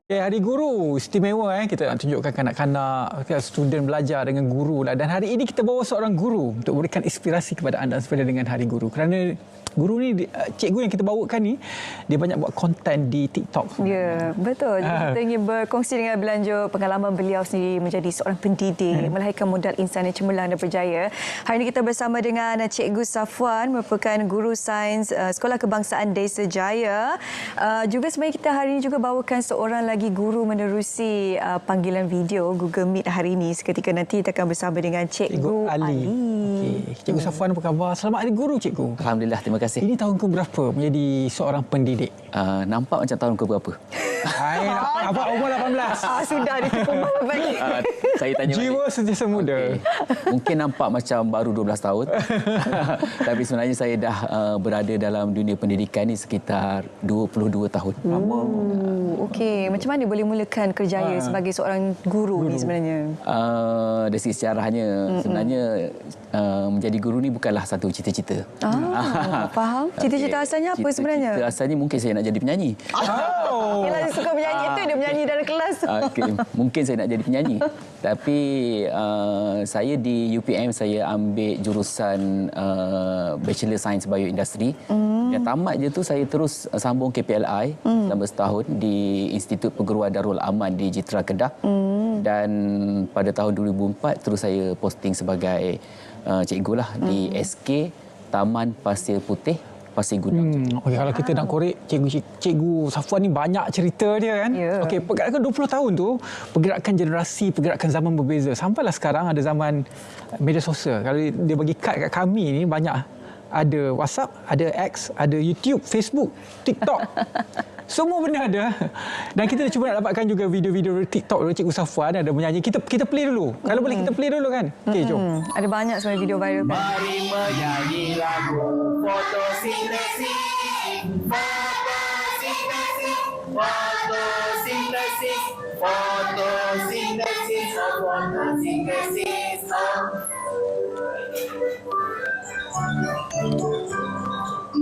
Ya, Hari Guru istimewa kita nak tunjukkan kanak-kanak, student belajar dengan guru lah. Dan hari ini kita bawa seorang guru untuk memberikan inspirasi kepada anda sepeda dengan Hari Guru. Kerana guru ni, cikgu yang kita bawakan ni, dia banyak buat konten di TikTok. Ya, betul. Kita ingin berkongsi dengan belanja pengalaman beliau sendiri menjadi seorang pendidik, melahirkan modal insan yang cemerlang dan berjaya. Hari ini kita bersama dengan Cikgu Safwan, merupakan guru sains Sekolah Kebangsaan Desa Jaya. Juga sebenarnya kita hari ini juga bawakan seorang lagi guru menerusi panggilan video Google Meet hari ini. Seketika nanti kita akan bersama dengan Cikgu Ali. Okay. Cikgu Safwan, apa khabar? Selamat Hari Guru, Cikgu. Alhamdulillah, terima kasih. Ini tahun ke-berapa menjadi seorang pendidik? Nampak macam tahun ke-berapa? Apa umur 18? Sudah ditipu bagi. Saya tanya Jiwa sentiasa muda. Okay. Mungkin nampak macam baru 12 tahun. Tapi sebenarnya saya dah berada dalam dunia pendidikan ni sekitar 22 tahun. Okey, macam mana boleh mulakan kerjaya sebagai seorang guru ni sebenarnya? Dari segi sejarahnya, sebenarnya menjadi guru ni bukanlah satu cita-cita. Faham? Cita-cita asalnya apa sebenarnya? Cita asalnya mungkin saya nak jadi penyanyi. Yelah, dia suka menyanyi itu, dia menyanyi dalam kelas. Okay. Mungkin saya nak jadi penyanyi. Tapi saya di UPM saya ambil jurusan Bachelor Science Bioindustry. Yang tamat je tu saya terus sambung KPLI selama setahun di Institut Perguruan Darul Aman di Jitra Kedah. Dan pada tahun 2004 terus saya posting sebagai cikgu lah di SK Taman Pasir Putih, Pasir Gudang. Okey, kalau kita nak korek Cikgu Safwan ni banyak cerita dia kan. Yeah. Okey, pergerakan 20 tahun tu, pergerakan generasi, pergerakan zaman berbeza. Sampailah sekarang ada zaman media sosial. Kalau dia bagi kad kat kami ni banyak. Ada WhatsApp, ada X, ada YouTube, Facebook, TikTok. Semua benda ada. Dan kita cuba nak dapatkan juga video-video TikTok dari Cikgu Safwan ada menyanyi. Kita play dulu. Kalau boleh kita play dulu kan. Okey, jom. Ada banyak sebenarnya video viral kan. Mari menyanyi lagu fotosintesis, fotosintesis, fotosintesis, fotosintesis, fotosintesis.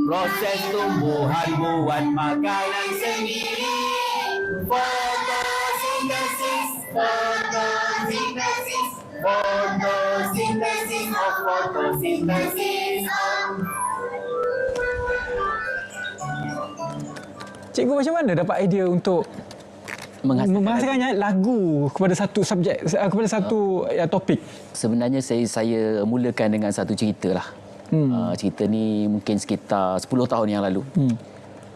Proses tumbuhan buat makanan sendiri. Fotosintesis, fotosintesis, fotosintesis, fotosintesis. Cikgu, macam mana dapat idea untuk menghasilkan lagu kepada satu subjek, kepada satu topik? Sebenarnya saya mulakan dengan satu cerita lah. Cerita ni mungkin sekitar 10 tahun yang lalu.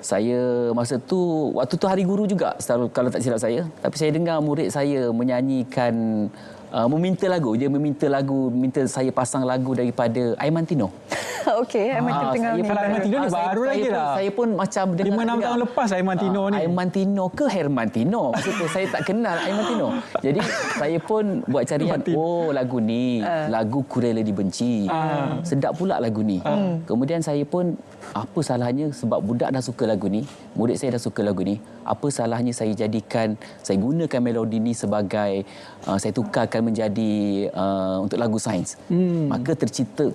Saya masa tu, waktu tu Hari Guru juga kalau tak silap saya. Tapi saya dengar murid saya menyanyikan, meminta lagu. Dia minta saya pasang lagu daripada Aiman Tino. Okey, Aiman Tino tengah ni. Aiman Tino ni baru lagi lah. Saya pun macam dengar 5-6 tahun lepas Aiman Tino ni. Aiman Tino ke Herman Tino? Maksudnya saya tak kenal Aiman Tino. Jadi saya pun buat carian, lagu ni, lagu Kurela Dibenci. Sedap pula lagu ni. Kemudian saya pun, apa salahnya sebab budak dah suka lagu ni, murid saya dah suka lagu ni, apa salahnya saya gunakan melodi ni sebagai, saya tukarkan menjadi untuk lagu sains. Maka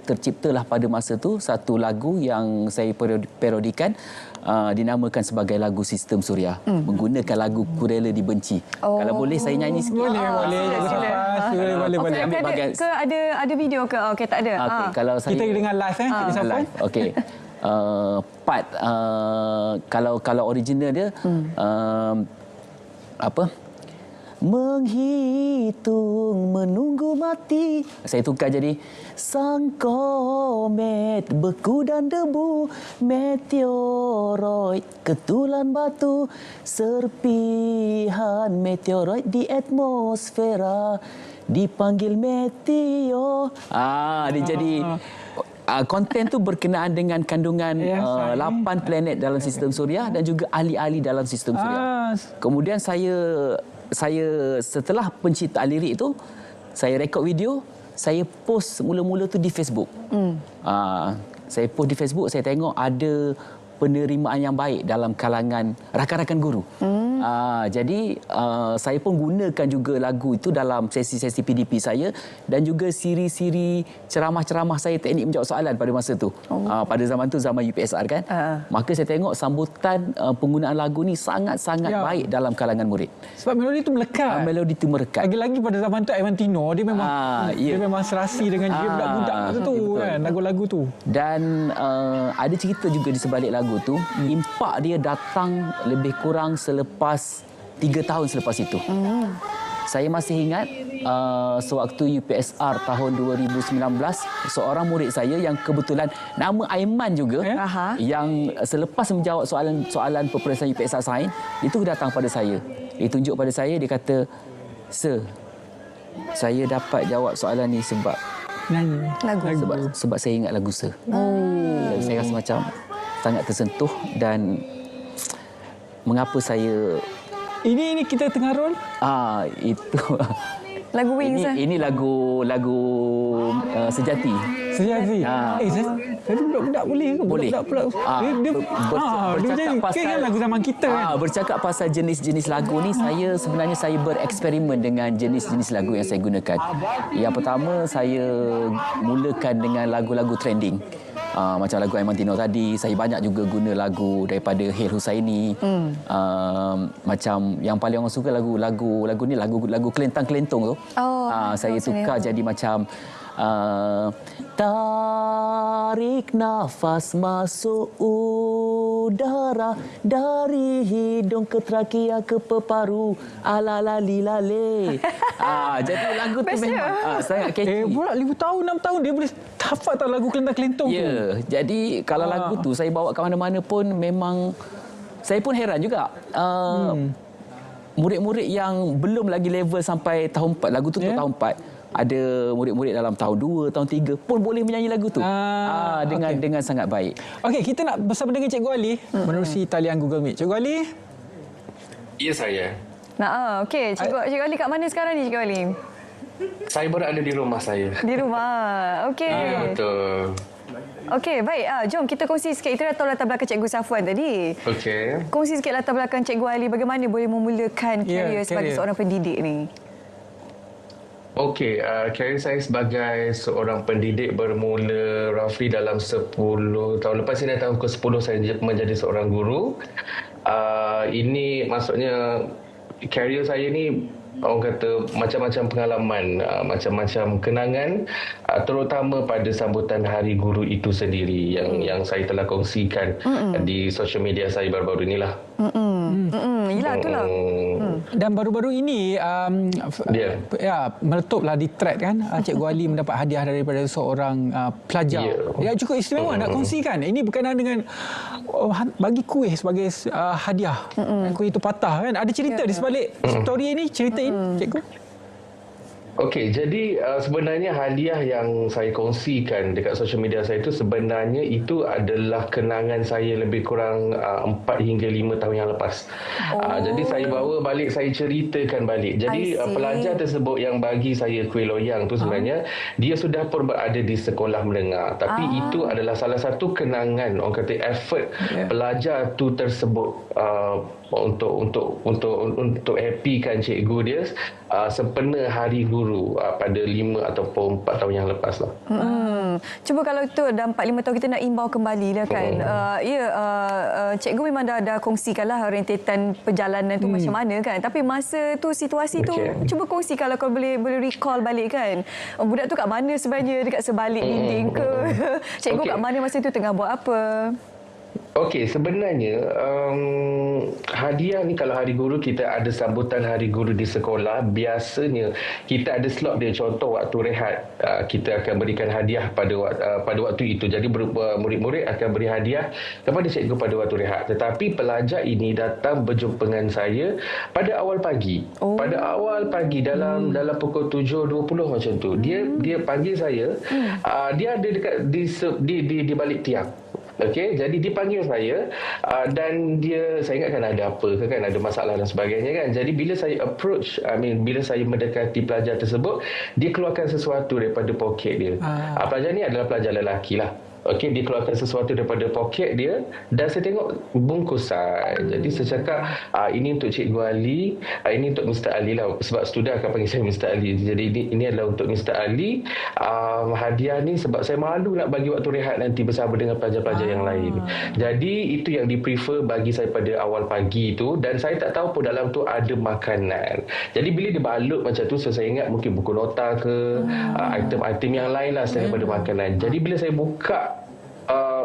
terciptalah pada masa tu satu lagu yang saya parodikan, dinamakan sebagai lagu Sistem Suria, menggunakan lagu Kurela Dibenci. Kalau boleh saya nyanyi sikit. Boleh. Ambil bahagian. Ada video ke? Okey, tak ada. Okay, kalau saya Kita dengan live kita live. Okey. Part kalau original dia apa? Menghitung menunggu mati. Saya tukar jadi sang komet beku dan debu, meteoroid ketulan batu, serpihan meteoroid di atmosfera dipanggil meteor. Dia jadi konten tu berkenaan dengan kandungan 8 planet dalam sistem suria dan juga ahli-ahli dalam sistem suria. Kemudian saya setelah penciptaan lirik itu, saya rekod video, saya post mula-mula tu di Facebook. Saya post di Facebook, saya tengok ada penerimaan yang baik dalam kalangan rakan-rakan guru. Jadi saya pun gunakan juga lagu itu dalam sesi-sesi PDP saya dan juga siri-siri ceramah-ceramah saya teknik menjawab soalan pada masa tu. Pada zaman tu zaman UPSR kan. Maka saya tengok sambutan penggunaan lagu ni sangat-sangat baik dalam kalangan murid. Sebab melodi tu melekat. Melodi itu merekat. Lagi-lagi pada zaman tu Aiman Tino dia memang dia memang serasi dengan dia budak-budak masa tu kan lagu-lagu tu. Dan ada cerita juga di sebalik lagu tu. Impak dia datang lebih kurang selepas 3 tahun selepas itu. Saya masih ingat sewaktu UPSR tahun 2019 seorang murid saya yang kebetulan nama Aiman juga yang selepas menjawab soalan peperiksaan UPSR Sains itu datang pada saya. Dia tunjuk pada saya, dia kata, "Sir, saya dapat jawab soalan ni sebab Lagu. sebab saya ingat lagu Sir." Dan saya rasa macam sangat tersentuh dan mengapa saya ini kita tengah roll itu Lagu Wings. ini lagu sejati. Sejati. Saya budak-budak boleh ke? Boleh. Budak pula. Dia bercakap pasal lagu zaman kita kan. Bercakap pasal jenis-jenis lagu ni, sebenarnya saya bereksperimen dengan jenis-jenis lagu yang saya gunakan. Yang pertama saya mulakan dengan lagu-lagu trending. Macam lagu Aiman Tino tadi, saya banyak juga guna lagu daripada Hil Husaini. Macam yang paling orang suka lagu ni lagu kelentang-kelentong tu. Saya tukar jadi macam tarik nafas masuk udara dari hidung ke trakea ke peparu alalali-lale. Jadi lagu tu memang sangat catchy. Pula 5 tahun 6 tahun dia boleh hafal tak lagu kelentang-kelentong tu. Ya, jadi kalau lagu tu saya bawa ke mana-mana pun memang saya pun heran juga. Murid-murid yang belum lagi level sampai tahun 4, lagu tu tahun 4. Ada murid-murid dalam tahun 2, tahun 3 pun boleh menyanyi lagu tu. Dengan sangat baik. Okey, kita nak bersama dengan Cikgu Ali menerusi talian Google Meet. Cikgu Ali? Ya, saya. Okey. Cikgu Ali kat mana sekarang ni, Cikgu Ali? Saya berada di rumah saya. Di rumah. Okey. Ya, betul. Okey, baik. Jom kita kongsi sikit. Kita dah tahu latar belakang Cikgu Safwan tadi. Okey. Kongsi sikit latar belakang Cikgu Ali. Bagaimana boleh memulakan karier sebagai seorang pendidik ni? Okey, karier saya sebagai seorang pendidik bermula roughly dalam 10 tahun lepas. Ini tahun ke-10 saya menjadi seorang guru. Ini maksudnya karier saya ni orang kata macam-macam pengalaman, macam-macam kenangan, terutama pada sambutan Hari Guru itu sendiri yang saya telah kongsikan di social media saya baru-baru inilah. Yelah, itulah. Dan baru-baru ini meletuplah di thread kan, Cikgu Ali mendapat hadiah daripada seorang pelajar. Yang cukup istimewa nak kongsikan. Ini berkenaan dengan bagi kuih sebagai hadiah. Kuih itu patah kan. Ada cerita di sebalik story ini, cerita ini, Cikgu? Okey, jadi sebenarnya hadiah yang saya kongsikan dekat social media saya itu sebenarnya itu adalah kenangan saya lebih kurang 4 hingga 5 tahun yang lepas. Jadi saya bawa balik, saya ceritakan balik. Jadi pelajar tersebut yang bagi saya kuih loyang tu sebenarnya dia sudah pun berada di sekolah menengah. Tapi itu adalah salah satu kenangan, orang kata effort pelajar tu tersebut untuk happykan cikgu dia sempena Hari Guru pada 5 ataupun 4 tahun yang lepas lah. Cuba kalau itu dah 4-5 tahun kita nak imbau kembali lah kan. Cikgu memang dah kongsikanlah rentetan perjalanan tu macam mana kan. Tapi masa tu, situasi tu, cuba kongsi kalau kau boleh recall balik kan. Budak tu kat mana sebenarnya, dekat sebalik dinding ke? Cikgu kat mana masa tu, tengah buat apa? Okey, sebenarnya hadiah ni kalau Hari Guru kita ada sambutan Hari Guru di sekolah, biasanya kita ada slot dia. Contoh waktu rehat, kita akan berikan hadiah pada waktu itu. Jadi murid-murid akan beri hadiah kepada cikgu pada waktu rehat. Tetapi pelajar ini datang berjumpa dengan saya pada awal pagi. Pada awal pagi dalam pukul 7.20 macam tu. Dia panggil saya. Dia ada dekat di balik tiang. Okey, jadi dipanggil saya dan saya ingatkan ada apa ke kan, ada masalah dan sebagainya kan. Jadi bila saya bila saya mendekati pelajar tersebut, dia keluarkan sesuatu daripada poket dia. Pelajar ni adalah pelajar lelaki lah. Okey, dia keluarkan sesuatu daripada poket dia dan saya tengok bungkusan. Jadi saya cakap, ini untuk Cikgu Ali, ini untuk Mr. Ali lah. Sebab student akan panggil saya Mr. Ali. Jadi ini adalah untuk Mr. Ali. Hadiah ni sebab saya malu nak bagi waktu rehat nanti bersama dengan pelajar-pelajar yang lain. Jadi itu yang di-prefer bagi saya pada awal pagi tu, dan saya tak tahu pun dalam tu ada makanan. Jadi bila dia balut macam tu, saya ingat mungkin buku nota ke, item-item yang lain lah selain daripada makanan. Jadi bila saya buka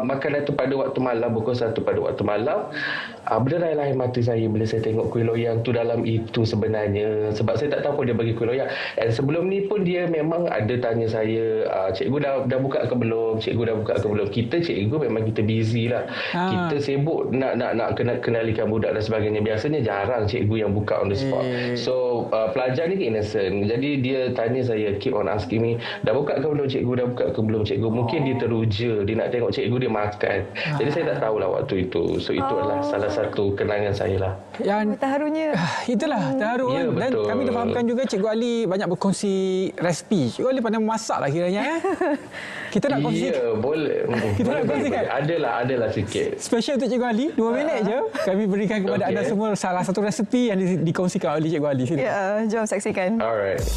makanan tu pada waktu malam, pukul 1 pada waktu malam, berderai air mata saya bila saya tengok kuih loyang tu dalam itu sebenarnya. Sebab saya tak tahu pun dia bagi kuih loyang. Dan sebelum ni pun dia memang ada tanya saya, cikgu dah buka ke belum? Cikgu dah buka ke belum? Kita cikgu memang kita busy lah. Kita sibuk nak kenalikan budak dan sebagainya. Biasanya jarang cikgu yang buka on the spot. So pelajar ni innocent. Jadi dia tanya saya, keep on asking me, dah buka ke belum cikgu? Dah buka ke belum cikgu? Mungkin dia teruja, dia nak tengok cikgu dia makan. Jadi saya tak tahulah waktu itu. So itu adalah salah satu kenangan saya lah. Yang Terharunya. itulah terharu. Ya, Dan betul. kami dah fahamkan juga Cikgu Ali banyak berkongsi resipi. Cikgu Ali pandai memasak lah kiranya. Kita nak kongsi. Ya, boleh. Kita nak kongsikan. Adalah sikit. Special untuk Cikgu Ali, 2 minit je. Kami berikan kepada anda semua salah satu resipi yang dikongsikan oleh Cikgu Ali. Sini. Ya, jom saksikan. Alright.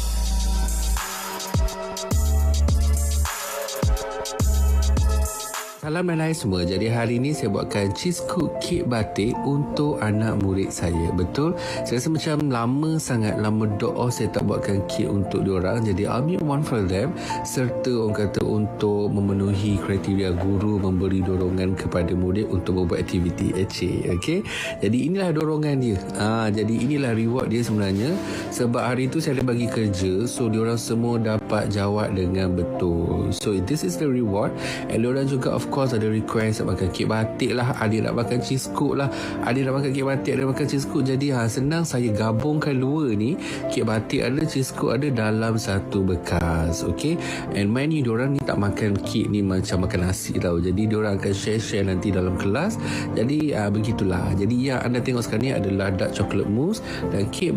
Salam dan hai semua. Jadi hari ini saya buatkan cheese cook kek batik untuk anak murid saya. Betul? Saya rasa macam lama doa saya tak buatkan kek untuk diorang. Jadi I'll make one for them. Serta orang kata untuk memenuhi kriteria guru memberi dorongan kepada murid untuk membuat aktiviti Aceh. Okey? Jadi inilah dorongan dia. Jadi inilah reward dia sebenarnya. Sebab hari itu saya ada bagi kerja. So diorang semua dapat jawab dengan betul. So this is the reward. And diorang juga of course ada request nak makan kek batik lah, adik nak makan cheese cook lah, adik nak makan kek batik, ada makan cheese cook. Jadi senang saya gabungkan dua ni, kek batik ada, cheese cook ada dalam satu bekas. Okay, and mind you, diorang ni tak makan kek ni macam makan nasi tau. Jadi diorang akan share nanti dalam kelas. Jadi begitulah. Jadi yang anda tengok sekarang ni adalah dark chocolate mousse, dan kek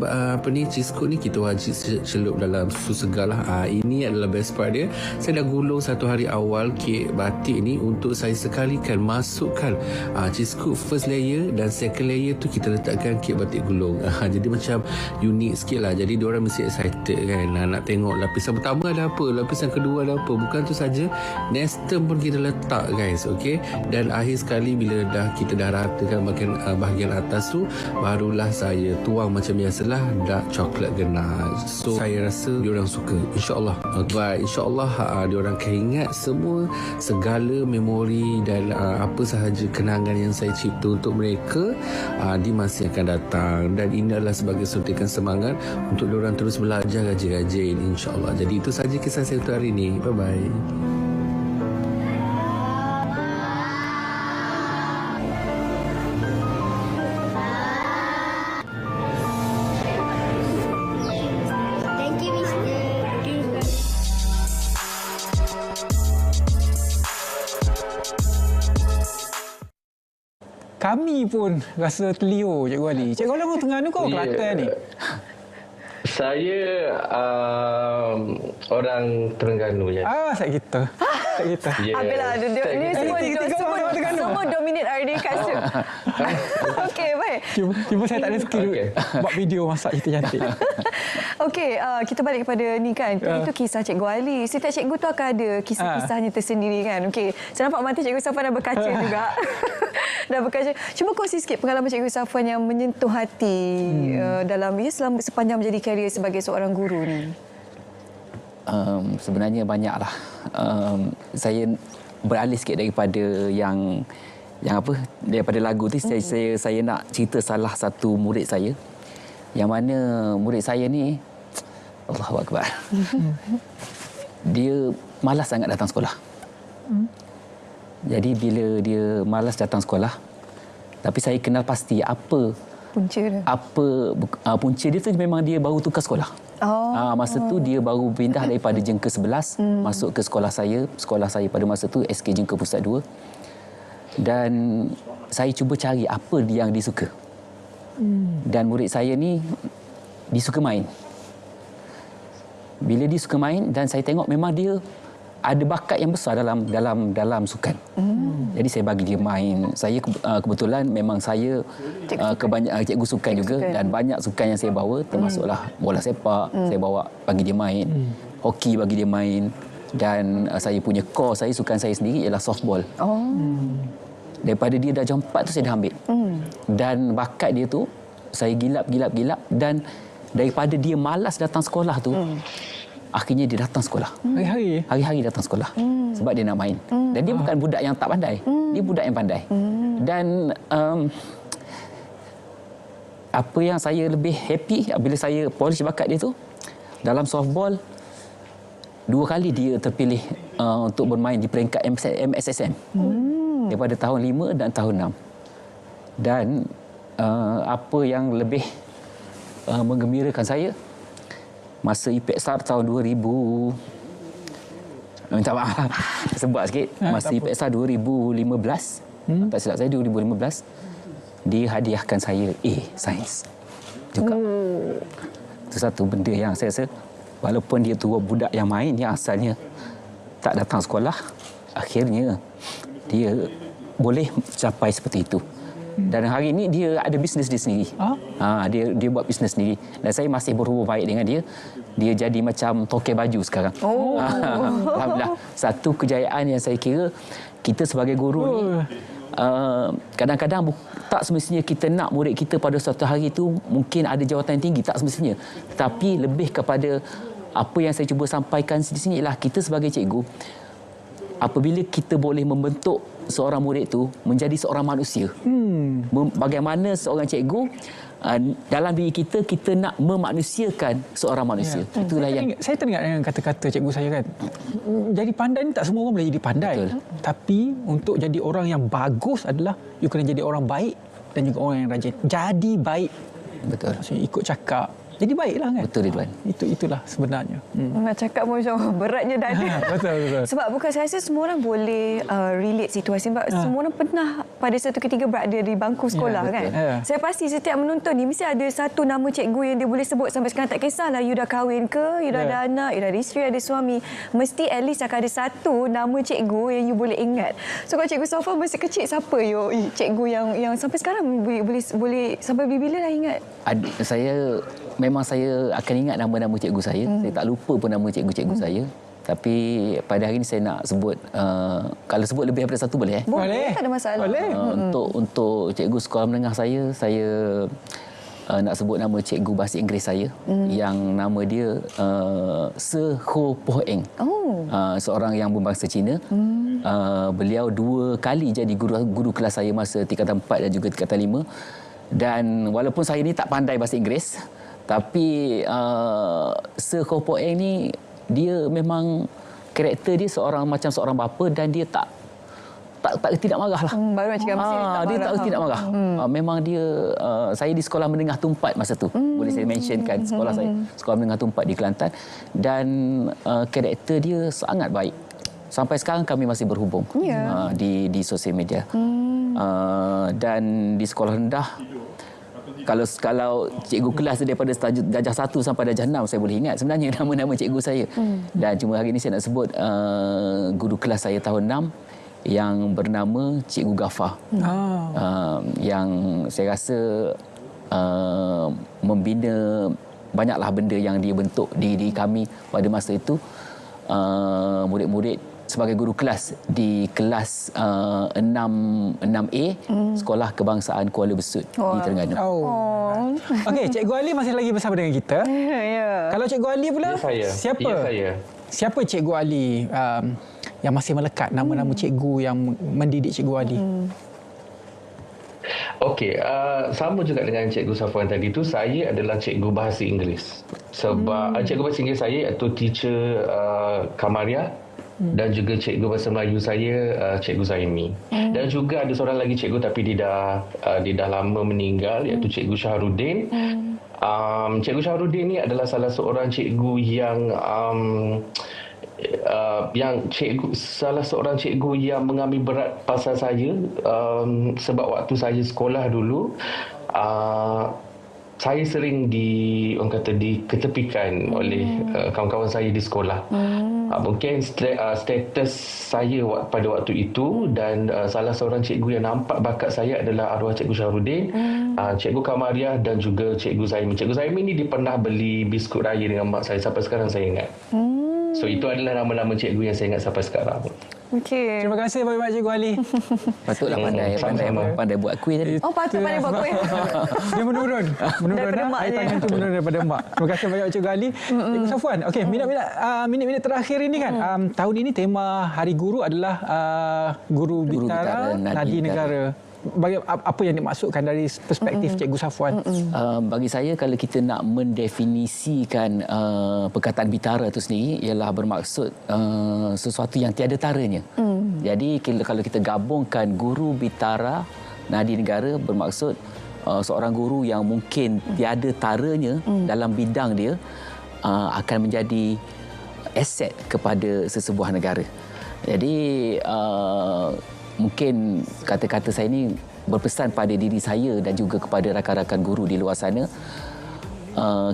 cheese cook ni kita wajib celup dalam susu segar lah. Ini adalah best part dia. Saya dah gulung 1 hari awal kek batik ni untuk saya sekalikan masukkan cheese cook first layer, dan second layer tu kita letakkan kek batik gulung. Jadi macam unik sikit lah. Jadi diorang mesti excited kan, nak tengok lapisan pertama ada apa, lapisan kedua ada apa. Bukan tu saja, nestem pun kita letak guys. Okay, dan akhir sekali bila kita dah ratakan bahagian atas tu, barulah saya tuang macam biasalah dark chocolate ganache. So saya rasa diorang suka, insyaAllah. InsyaAllah diorang akan ingat semua segala memori dan apa sahaja kenangan yang saya cipta untuk mereka di masa yang akan datang. Dan ini adalah sebagai suntikan semangat untuk diorang terus belajar rajin-rajin, insyaAllah. Jadi itu sahaja kisah saya untuk hari ini. Bye-bye. Thank you, Mister. Kami pun rasa terliur Cikgu Ali. Cikgu Ali orang Terengganu kau Kelantan ni? Saya orang Terengganu je. Saya kita. Tak kita. Habislah. Ini semua dominate RD Kasut. Okey, baik. Cuma saya tak ada skill buat video masak cerita cantik. Okey, kita balik kepada ni kan. Itu kisah Cikgu Ali. Setiap cikgu tu akan ada kisah-kisahnya tersendiri kan. Okey, saya nampak mata Cikgu Safwan dah berkaca juga. Dah berkaca. Cuba kongsi sikit pengalaman Cikgu Safwan yang menyentuh hati dalam sepanjang menjadi karier sebagai seorang guru ni. Sebenarnya banyaklah. Saya beralih sikit daripada yang apa, daripada lagu tu. Saya nak cerita salah satu murid saya, yang mana murid saya ni, Allahu Akbar, dia malas sangat datang sekolah. Jadi bila dia malas datang sekolah, tapi saya kenal pasti apa Punca dia. Punca dia tu memang dia baru tukar sekolah. Masa tu dia baru pindah daripada Jengka 11 masuk ke sekolah saya pada masa tu SK Jengka Pusat 2. Dan saya cuba cari apa yang dia suka. Dan murid saya ni dia suka main. Bila dia suka main, dan saya tengok memang dia ada bakat yang besar dalam sukan. Jadi saya bagi dia main. Saya kebetulan memang saya cikgu sukan juga dan banyak sukan yang saya bawa termasuklah bola sepak, saya bawa bagi dia main. Hoki bagi dia main dan saya punya core sukan saya sendiri ialah softball. Daripada dia dah jam 4 tu saya dah ambil. Dan bakat dia tu saya gilap dan daripada dia malas datang sekolah tu akhirnya dia datang sekolah. Hari-hari datang sekolah. Sebab dia nak main. Dan dia bukan budak yang tak pandai. Dia budak yang pandai. Dan apa yang saya lebih happy bila saya polish bakat dia tu, dalam softball 2 kali dia terpilih untuk bermain di peringkat MSSM. Daripada tahun 5 dan tahun 6. Dan apa yang lebih menggembirakan saya, masa IPEXAR tahun 2000, minta maaf sebab sikit, masa IPEXAR 2015, tak silap saya 2015, dia hadiahkan saya A Sains juga. Itu satu benda yang saya rasa, walaupun dia tu budak yang main, yang asalnya tak datang sekolah, akhirnya dia boleh capai seperti itu. Dan hari ini dia ada bisnes dia sendiri. Dia buat bisnes sendiri. Dan saya masih berhubung baik dengan dia. Dia jadi macam toke baju sekarang. Alhamdulillah. Satu kejayaan yang saya kira kita sebagai guru ni kadang-kadang tak semestinya kita nak murid kita pada suatu hari itu mungkin ada jawatan yang tinggi, tak semestinya. Tapi lebih kepada apa yang saya cuba sampaikan di sini ialah kita sebagai cikgu, apabila kita boleh membentuk seorang murid tu menjadi seorang manusia. Bagaimana seorang cikgu dalam diri kita nak memanusiakan seorang manusia. Itulah yang saya teringat dengan kata-kata cikgu saya kan. Jadi pandai ni tak semua orang boleh jadi pandai. Betul. Tapi untuk jadi orang yang bagus adalah you kena jadi orang baik dan juga orang yang rajin. Jadi baik. betul. Maksudnya ikut cakap. Jadi baiklah kan? Betul Ridwan. Itulah sebenarnya. Nak cakap pun macam beratnya dada. Betul. Sebab bukan saya rasa semua orang boleh relate situasi. Sebab semua orang pernah pada satu ketika berada di bangku sekolah kan. Saya pasti setiap menonton ni mesti ada satu nama cikgu yang dia boleh sebut sampai sekarang. Tak kisahlah you dah kahwin ke, you dah ada anak, you dah ada isteri, ada suami. Mesti at least akan ada satu nama cikgu yang you boleh ingat. So kalau Cikgu Safa masih kecil, siapa cikgu yang sampai sekarang boleh sampai bila dah ingat? Memang saya akan ingat nama-nama cikgu saya. Saya tak lupa pun nama cikgu-cikgu saya. Tapi pada hari ini saya nak sebut, kalau sebut lebih daripada satu boleh? Boleh, tak ada masalah. Boleh. Untuk cikgu sekolah menengah saya nak sebut nama cikgu bahasa Inggeris saya yang nama dia Sir Ho Poh Eng. Seorang yang berbangsa Cina. Beliau 2 kali jadi guru kelas saya masa tingkatan 4 dan juga tingkatan 5. Dan walaupun saya ni tak pandai bahasa Inggeris, tapi Sir Ho Poh Eng ni dia memang karakter dia macam seorang bapa dan dia tak tidak marah lah. Baru nak cakap dia tak tidak marah. Memang dia saya di sekolah menengah Tumpat masa tu. Boleh saya mentionkan sekolah saya, sekolah menengah Tumpat di Kelantan, dan karakter dia sangat baik. Sampai sekarang kami masih berhubung di sosial media. Dan di sekolah rendah, kalau cikgu kelas daripada darjah 1 sampai darjah 6 saya boleh ingat sebenarnya nama-nama cikgu saya. Dan cuma hari ini saya nak sebut guru kelas saya tahun 6 yang bernama Cikgu Gafar. Yang saya rasa membina banyaklah benda yang dia bentuk di kami pada masa itu. Murid-murid sebagai guru kelas di kelas 6A Sekolah Kebangsaan Kuala Besut di Terengganu. Okey, Cikgu Ali masih lagi bersama dengan kita. Kalau Cikgu Ali pula, siapa Cikgu Ali yang masih melekat, nama-nama cikgu yang mendidik Cikgu Ali? Okey, sama juga dengan Cikgu Safwan tadi tu, saya adalah cikgu bahasa Inggeris. Sebab cikgu bahasa Inggeris saya iaitu teacher Kamaria, dan juga cikgu bahasa Melayu saya Cikgu Zaimi. Dan juga ada seorang lagi cikgu tapi dia dah lama meninggal, iaitu Cikgu Syahrudin. Cikgu Syahrudin ni adalah salah seorang cikgu salah seorang cikgu yang mengambil berat pasal saya, sebab waktu saya sekolah dulu saya sering diketepikan oleh kawan-kawan saya di sekolah. Mungkin status saya pada waktu itu, dan salah seorang cikgu yang nampak bakat saya adalah arwah Cikgu Syahrudin, Cikgu Kamariah dan juga Cikgu Zaimi. Cikgu Zaimi ni dia pernah beli biskut raya dengan mak saya, sampai sekarang saya ingat. So itu adalah nama-nama cikgu yang saya ingat sampai sekarang. Okey. Terima kasih banyak Cikgu Ali. Patutlah pandai buat kuih tadi. Oh, patut pandai buat kuih. Dia menurun. Daripada mak air je. tangan tu menurun daripada mak. Terima kasih banyak Cikgu Ali. Cikgu Safwan. Okey, minit-minit terakhir ini kan. Tahun ini tema Hari Guru adalah Guru Bitara Nadi Negara. Apa yang dimaksudkan dari perspektif Cikgu Safwan? Bagi saya, kalau kita nak mendefinisikan perkataan bitara itu sendiri, ialah bermaksud sesuatu yang tiada taranya. Jadi kalau kita gabungkan Guru Bitara Nadi Negara, bermaksud seorang guru yang mungkin tiada taranya dalam bidang dia akan menjadi aset kepada sesebuah negara. Jadi mungkin kata-kata saya ini berpesan pada diri saya dan juga kepada rakan-rakan guru di luar sana.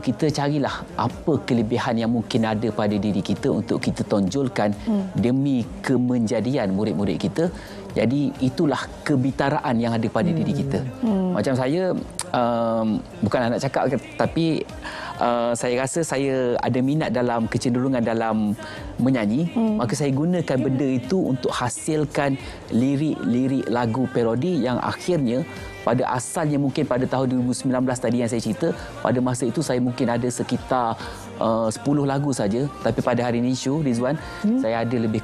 Kita carilah apa kelebihan yang mungkin ada pada diri kita untuk kita tonjolkan demi kemenjadian murid-murid kita. Jadi itulah kebitaraan yang ada pada diri kita. Macam saya, bukan nak cakap, tapi saya rasa saya ada minat dalam kecenderungan dalam menyanyi, maka saya gunakan benda itu untuk hasilkan lirik-lirik lagu parodi yang akhirnya pada asalnya mungkin pada tahun 2019 tadi yang saya cerita, pada masa itu saya mungkin ada sekitar 10 lagu saja, tapi pada hari ini show Rizwan, saya ada lebih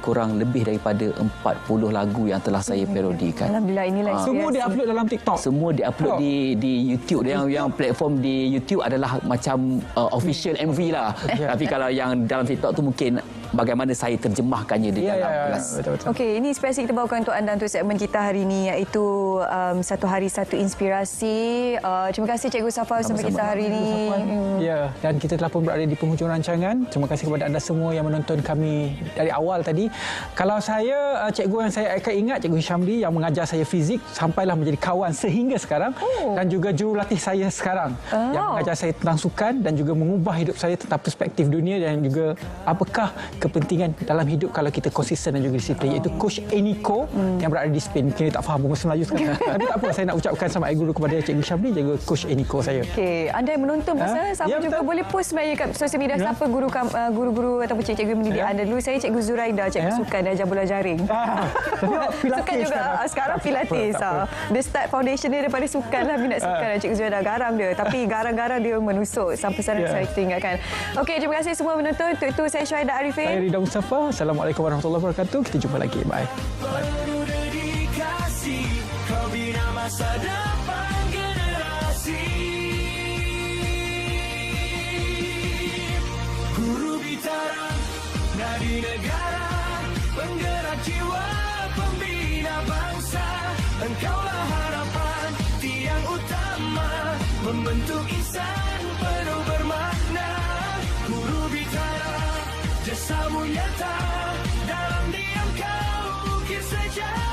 daripada 40 lagu yang telah saya parodikan. Alhamdulillah, inilah Semua dia upload dalam TikTok. Semua diupload di YouTube. Yang platform di YouTube adalah macam official MV lah. Tapi kalau yang dalam TikTok tu mungkin bagaimana saya terjemahkannya di dalam kelas. Betul-betul. Okey, ini spesial kita bawakan untuk anda untuk segmen kita hari ini, iaitu satu hari satu inspirasi. Terima kasih Cikgu Safwan bersama kita hari ini. Ya, dan kita telah pun berada di penghujung rancangan. Terima kasih kepada anda semua yang menonton kami dari awal tadi. Kalau saya, cikgu yang saya akan ingat, Cikgu Syamri yang mengajar saya fizik sampailah menjadi kawan sehingga sekarang, dan juga jurulatih saya sekarang yang mengajar saya tentang sukan dan juga mengubah hidup saya tentang perspektif dunia dan juga apakah kepentingan dalam hidup kalau kita konsisten dan juga disiplin, iaitu Coach Eniko yang berada di Spain. Mungkin dia tak faham bahasa Melayu sekarang. Tapi tak apa, saya nak ucapkan selamat guru kepada Cikgu Syamri dan juga Coach Eniko saya. Okey, anda yang menonton sama juga betul. boleh post sebenarnya kat sosial media siapa guru-guru ataupun cikgu mendidik anda. Dulu saya Cikgu Zuraida, cikgu sukan dan ajar bola jaring. Sukan juga sekarang pilates. Dia start foundation dia daripada sukan lah, minat sukan. Cikgu Zuraida garang dia, tapi garang-garang dia menusuk sampai sana saya ingatkan. Okey, terima kasih semua menonton. Untuk itu saya Syuhaidah Arifin. Saya Rida Mustafa. Assalamualaikum warahmatullahi wabarakatuh. Kita jumpa lagi. Bye. Penuh dedikasi, kau bina masa depan generasi. Guru Bitara Nadi Negara, penggerak jiwa, pembina bangsa. Engkaulah harapan, tiang utama, membentuk insan penuh bermakna. Guru Bitara, jasamu nyata, dalam diam kau ukir sejarah.